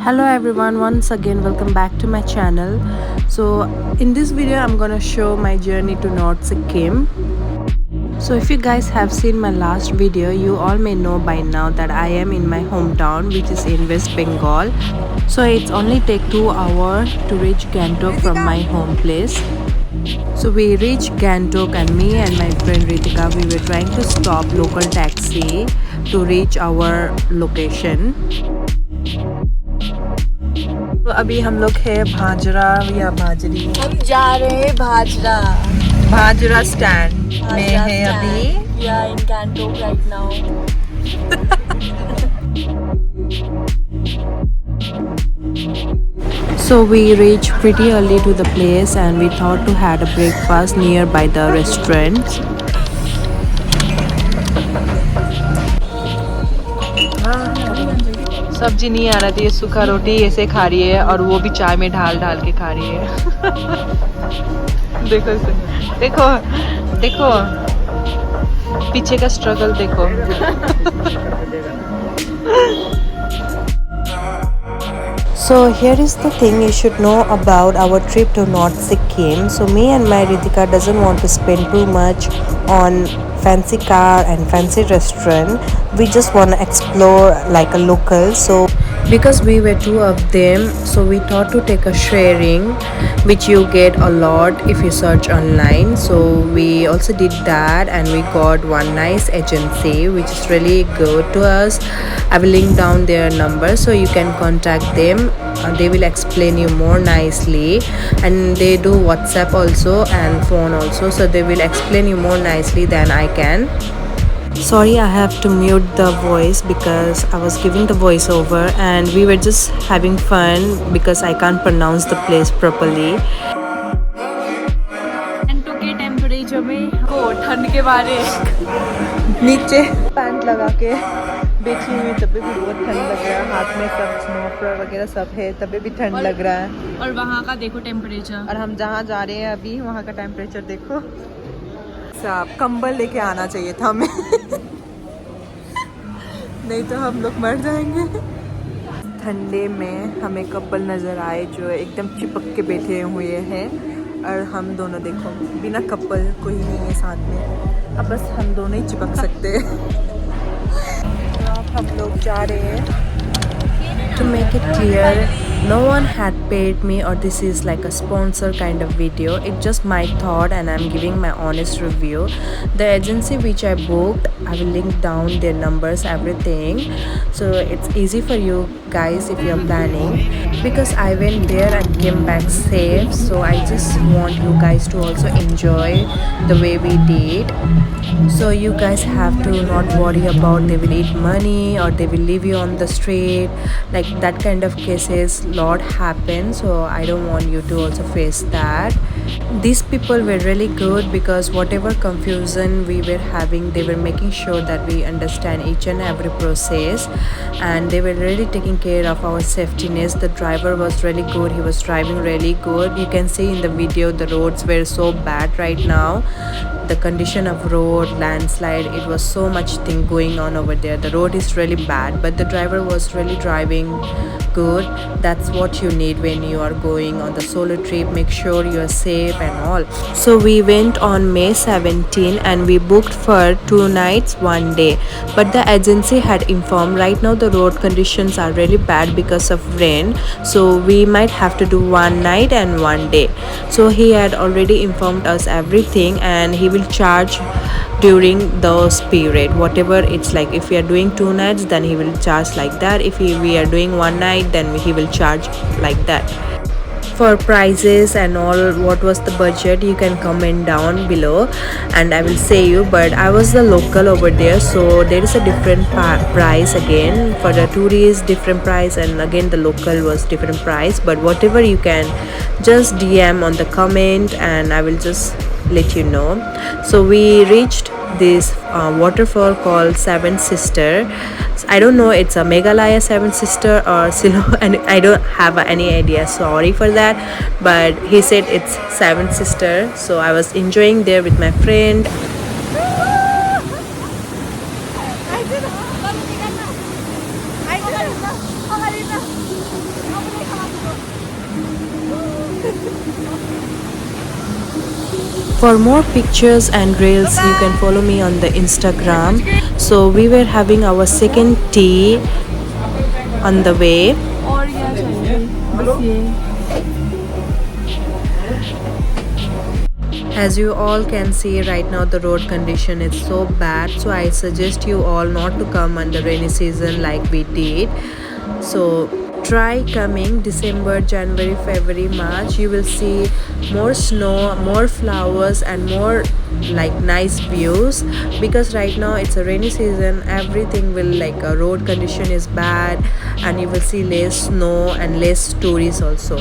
Hello everyone, once again welcome back to my channel. So in this video I'm gonna show my journey to North Sikkim. So if you guys have seen my last video, you all may know by now that I am in my hometown, which is in West Bengal. So it's only take 2 hours to reach Gantok from my home place. So we reached Gantok and me and my friend Ritika, we were trying to stop local taxi to reach our location. तो अभी हम लोग है भाजरा या भाजरी, हम जा रहे हैं भाजरा भाजरा स्टैंड में है अभी. या in Gangtok right now. So we reached pretty early to the place and we thought to had a breakfast nearby the restaurant. सब्जी नहीं आ रही थी, ये सूखा रोटी ऐसे खा रही है और वो भी चाय में ढाल ढाल के खा रही है. देखो इसे, देखो देखो पीछे का स्ट्रगल देखो. So here is the thing you should know about our trip to North Sikkim. So me and my Ritika doesn't want to spend too much on fancy car and fancy restaurant. We just want to explore like a local. So because we were two of them, so we thought to take a sharing, which you get a lot if you search online. So we also did that and we got one nice agency which is really good to us. I will link down their number so you can contact them. They will explain you more nicely, and they do WhatsApp also and phone also, so they will explain you more nicely than I can. Sorry, I have to mute the voice because I was giving the voiceover and we were just having fun because I can't pronounce the place properly. Gangtok के temperature में को ठंड के बारे नीचे pant लगा के बैठी हुई, तभी भी बहुत ठंड लग रहा है. हाथ में सब स्नोफर वगैरह सब है, तभी भी ठंड लग रहा है. और वहाँ का देखो टेम्परेचर. और हम जहाँ जा रहे हैं अभी वहाँ का टेम्परेचर देखो. सब कंबल लेके आना चाहिए था हमें. नहीं तो हम लोग मर जाएंगे. ठंडे में हमें कपल नज़र आए जो एकदम चिपक के बैठे हुए हैं, और हम दोनों देखो बिना कपल कोई नहीं है साथ में. अब बस हम दोनों ही चिपक सकते हैं. अब हम लोग जा रहे हैं. To make it clear, no one had paid me or this is like a sponsor kind of video. It's just my thought and I'm giving my honest review. The agency which I booked, I will link down their numbers, everything. So it's easy for you guys if you're planning, because I went there and came back safe. So I just want you guys to also enjoy the way we did. So you guys have to not worry about they will eat money or they will leave you on the street. Like that kind of cases lot happen, so I don't want you to also face that. These people were really good because whatever confusion we were having, they were making sure that we understand each and every process, and they were really taking care of our safetyness. The driver was really good, he was driving really good. You can see in the video the roads were so bad right now. The condition of road, landslide, it was so much thing going on over there. The road is really bad, but the driver was really driving good. That's what you need when you are going on the solo trip. Make sure you are safe and all. So we went on May 17 and we booked for 2 nights 1 day, but the agency had informed right now the road conditions are really bad because of rain, so we might have to do 1 night and 1 day. So he had already informed us everything and he will charge during those period, whatever it's like. If we are doing 2 nights, then he will charge like that. If we are doing 1 night, then he will charge like that. For prices and all, what was the budget, you can comment down below and I will say you. But I was the local over there, so there is a different price again. For the tourists different price, and again the local was different price. But whatever, you can just DM on the comment and I will just let you know. So we reached this waterfall called Seven Sister. I don't know it's a Meghalaya Seven Sister or Silo, and I don't have any idea, sorry for that, but he said it's Seven Sister. So I was enjoying there with my friend. For more pictures and reels, you can follow me on the Instagram. So we were having our second tea on the way. और क्या चाहिए बस ये As you all can see right now, the road condition is so bad, so I suggest you all not to come under rainy season like we did. So try coming December, January, February, March. You will see more snow, more flowers and more like nice views, because right now it's a rainy season. Everything will like a road condition is bad and you will see less snow and less tourists also.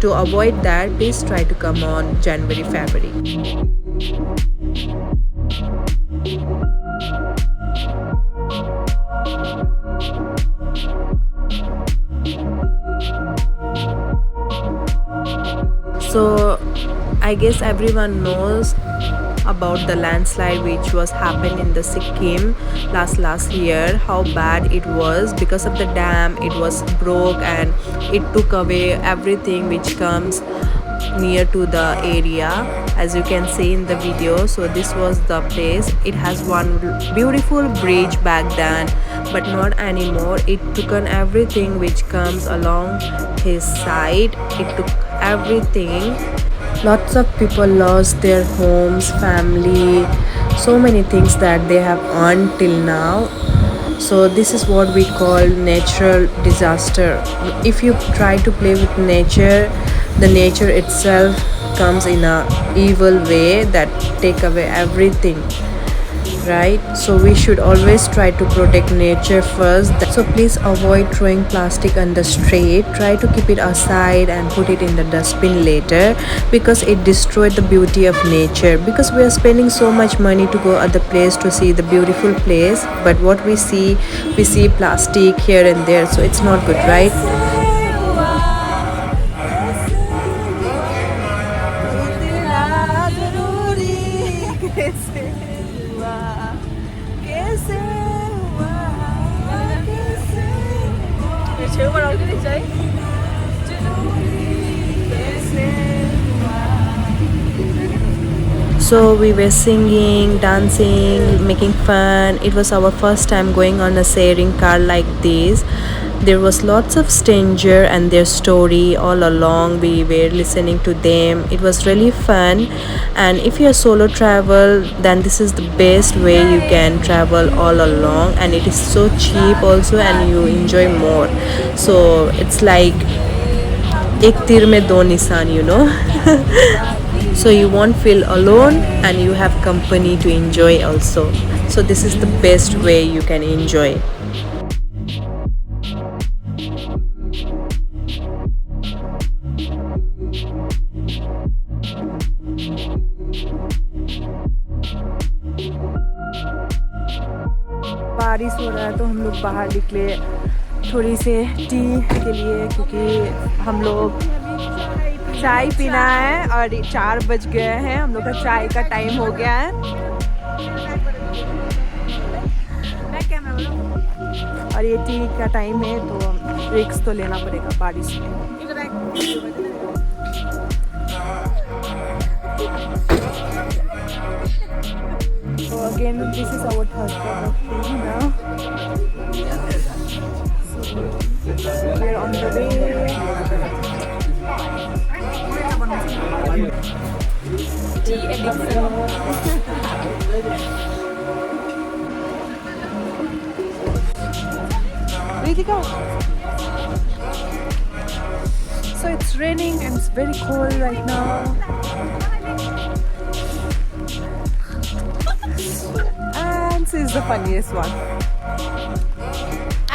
To avoid that, please try to come on January, February. So I guess everyone knows about the landslide which was happened in the Sikkim last year, how bad it was. Because of the dam, it was broke and it took away everything which comes near to the area, as you can see in the video. So this was the place. It has one beautiful bridge back then, but not anymore. It took on everything which comes along his side. It took everything. Lots of people lost their homes, family, so many things that they have earned till now. So this is what we call natural disaster. If you try to play with nature, the nature itself comes in a evil way that take away everything, right? So we should always try to protect nature first. So please avoid throwing plastic on the street. Try to keep it aside and put it in the dustbin later, because it destroyed the beauty of nature. Because we are spending so much money to go other place to see the beautiful place, but what we see plastic here and there, so it's not good, right? So we were singing, dancing, making fun. It was our first time going on a sharing car like this. There was lots of stranger and their story all along. We were listening to them. It was really fun. And if you're solo travel, then this is the best way you can travel all along, and it is so cheap also and you enjoy more. So it's like ek tir mein do nisaan, you know. So you won't feel alone and you have company to enjoy also. So this is the best way you can enjoy. बारिश हो रहा है तो हम लोग बाहर निकले थोड़ी से टी के लिए, क्योंकि हम लोग चाय पीना है और 4 बज गए हैं। हम लोग का चाय का टाइम हो गया है और ये टी का टाइम है, तो रिस्क तो लेना पड़ेगा बारिश में। So again, this is our third cup of tea now. So we are on the way. Tea addiction. Ritika. So it's raining and it's very cold right now. And this is the funniest one.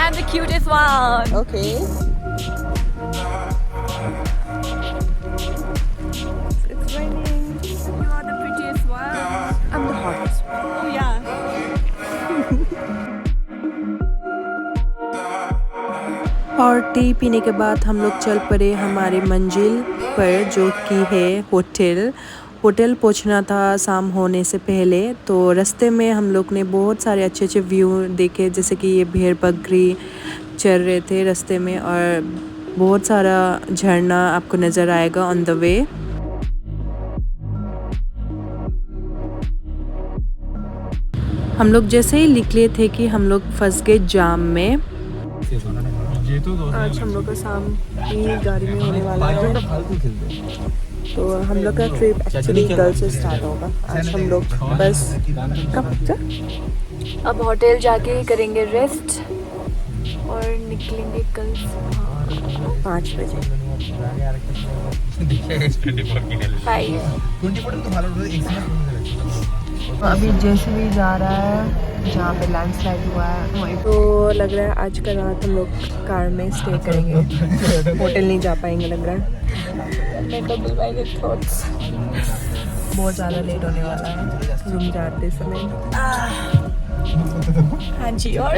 and the cutest one. Okay. It's raining. You are the prettiest one. I'm the hottest one. Oh yeah. और T पीने के बाद हम लोग चल पड़े हमारी मंजिल पर, जो कि है होटल पहुंचना था शाम होने से पहले। तो रास्ते में हम लोग ने बहुत सारे अच्छे अच्छे व्यू देखे, जैसे कि ये भेड़ बकरी चल रहे थे रास्ते में, और बहुत सारा झरना आपको नज़र आएगा ऑन द वे। हम लोग जैसे ही निकले थे कि हम लोग फंस गए जाम में। आज हम लोग का शाम की गाड़ी में होने वाला है, तो हम लोग का ट्रिप एक्चुअली कल से स्टार्ट होगा। आज हम लोग बस अब होटल जाके करेंगे रेस्ट और निकलेंगे कल 5 बजे। अभी जैसे भी जा रहा है जहाँ पे लैंडस्लाइड हुआ है वहीं, तो लग रहा है आज का रात हम लोग कार में स्टे करेंगे, होटल नहीं जा पाएंगे लग रहा है। बहुत ज़्यादा लेट होने वाला है रूम जाते समय। हाँ जी, और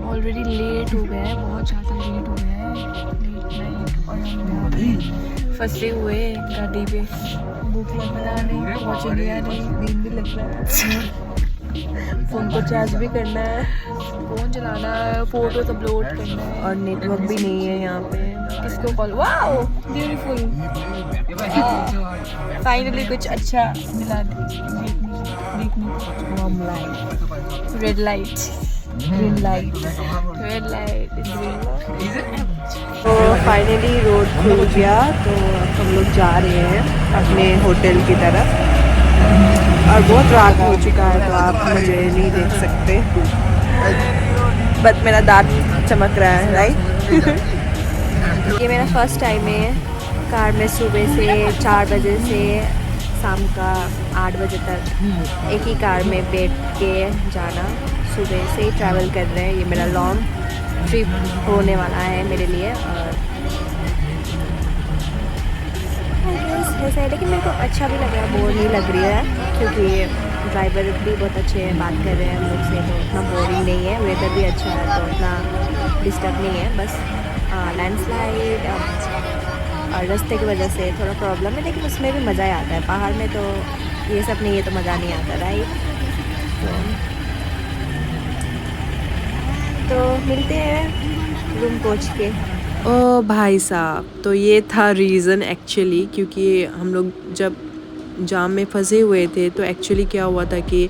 ऑलरेडी लेट हो गया है, बहुत ज़्यादा लेट हो गया है, लेट नाइट, और हम यहाँ पे फंसे हुए गाड़ी पे। भूख लग रहा नहीं, पहुँच गया नहीं, नींद भी लग रहा है, फ़ोन को चार्ज भी करना है, फ़ोन चलाना है, फोटो अपलोड करना है, और नेटवर्क भी नहीं है यहाँ पे। किसको कॉल? वाओ ब्यूटीफुल, फाइनली कुछ अच्छा मिला देखने को। Red light, green light, red light, green light. तो फाइनली रोड खुल गया, तो हम लोग जा रहे हैं अपने होटल की तरफ, और बहुत रात हो चुका है तो आप मुझे नहीं देख सकते, बट मेरा दांत चमक रहा है, राइट। ये मेरा फर्स्ट टाइम है कार में सुबह से 4 बजे से शाम का 8 बजे तक एक ही कार में बैठ के जाना। सुबह से ही ट्रैवल कर रहे हैं, ये मेरा लॉन्ग ट्रिप होने वाला है मेरे लिए, और ऐसा है, लेकिन मेरे को अच्छा भी लग रहा है, बोर नहीं लग रही है, क्योंकि ड्राइवर भी बहुत अच्छे हैं, बात कर रहे हैं हम लोग से, तो उतना बोरिंग नहीं है, वेदर भी अच्छा है तो उतना डिस्टर्ब नहीं है। बस लैंडस्लाइड और रास्ते की वजह से थोड़ा प्रॉब्लम है, लेकिन उसमें भी मज़ा ही आता है। पहाड़ में तो ये सब नहीं है तो मज़ा नहीं आता, राइट। तो मिलते हैं रूम पहुँच के। ओ भाई साहब, तो ये था रीज़न एक्चुअली, क्योंकि हम लोग जब जाम में फंसे हुए थे तो एक्चुअली क्या हुआ था कि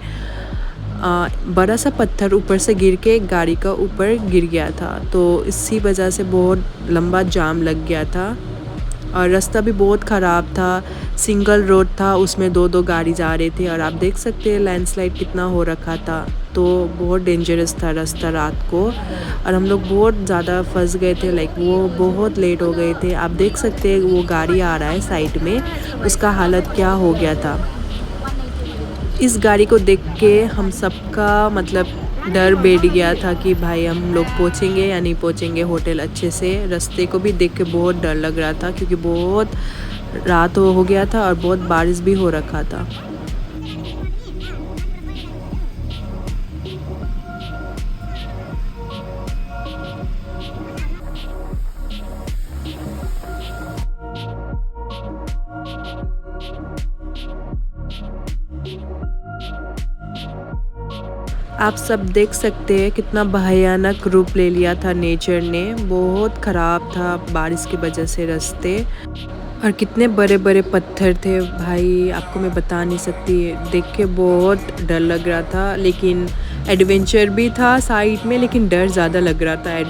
बड़ा सा पत्थर ऊपर से गिर के गाड़ी का ऊपर गिर गया था, तो इसी वजह से बहुत लंबा जाम लग गया था, और रास्ता भी बहुत ख़राब था, सिंगल रोड था, उसमें 2-2 गाड़ी जा रहे थे, और आप देख सकते हैं लैंडस्लाइड कितना हो रखा था, तो बहुत डेंजरस था रास्ता रात को, और हम लोग बहुत ज़्यादा फंस गए थे, लाइक वो बहुत लेट हो गए थे। आप देख सकते हैं वो गाड़ी आ रहा है साइड में, उसका हालत क्या हो गया था। इस गाड़ी को देख के हम सबका मतलब डर बैठ गया था कि भाई हम लोग पहुँचेंगे या नहीं पहुँचेंगे होटल अच्छे से। रास्ते को भी देख के बहुत डर लग रहा था, क्योंकि बहुत रात हो गया था और बहुत बारिश भी हो रखा था। आप सब देख सकते हैं कितना भयानक रूप ले लिया था नेचर ने, बहुत ख़राब था बारिश की वजह से रास्ते, और कितने बड़े बड़े पत्थर थे भाई, आपको मैं बता नहीं सकती। देख के बहुत डर लग रहा था, लेकिन एडवेंचर भी था साइड में, लेकिन डर ज़्यादा लग रहा था।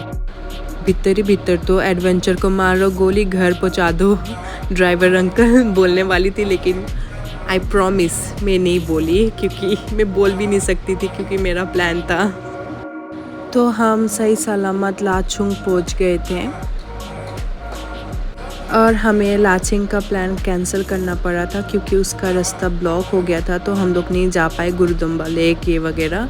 भीतर ही भीतर तो एडवेंचर को मारो गोली, घर पहुँचा दो, ड्राइवर अंकल बोलने वाली थी, लेकिन आई प्रॉमिस मैं नहीं बोली, क्योंकि मैं बोल भी नहीं सकती थी, क्योंकि मेरा प्लान था। तो हम सही सलामत लाचुंग पहुंच गए थे, और हमें लाचुंग का प्लान कैंसिल करना पड़ा था, क्योंकि उसका रास्ता ब्लॉक हो गया था, तो हम लोग नहीं जा पाए गुरुदुम्बा लेक ये वगैरह,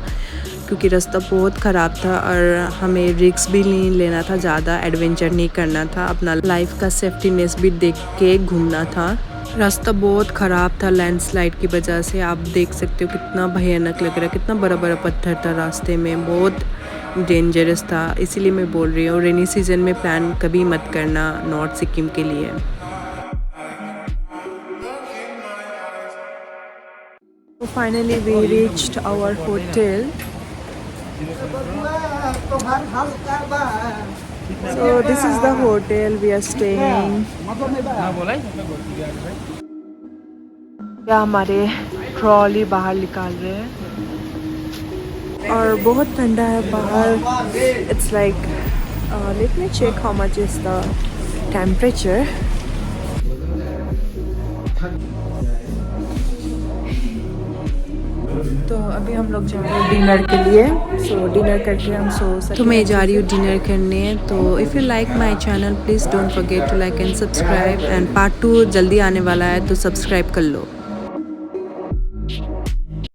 क्योंकि रास्ता बहुत ख़राब था, और हमें रिस्क भी नहीं लेना था, ज़्यादा एडवेंचर नहीं करना था, अपना लाइफ का सेफ्टीनेस भी देख के घूमना था। रास्ता बहुत ख़राब था लैंडस्लाइड की वजह से, आप देख सकते हो कितना भयानक लग रहा है, कितना बड़ा बड़ा पत्थर था रास्ते में, बहुत डेंजरस था। इसीलिए मैं बोल रही हूँ रेनी सीजन में प्लान कभी मत करना नॉर्थ सिक्किम के लिए। तो finally we reached our hotel. So this is the hotel we are staying. क्या हमारे ट्रॉली बाहर निकाल रहे हैं। और बहुत ठंडा है बाहर. It's like let me check how much is the temperature. तो अभी हम लोग जा रहे हैं डिनर के लिए. सो डिनर करके हम सो सकते. तो मैं जा रही हूँ डिनर करने. तो if you like my channel please don't forget to like and subscribe. And part 2 जल्दी आने वाला है तो सब्सक्राइब कर लो.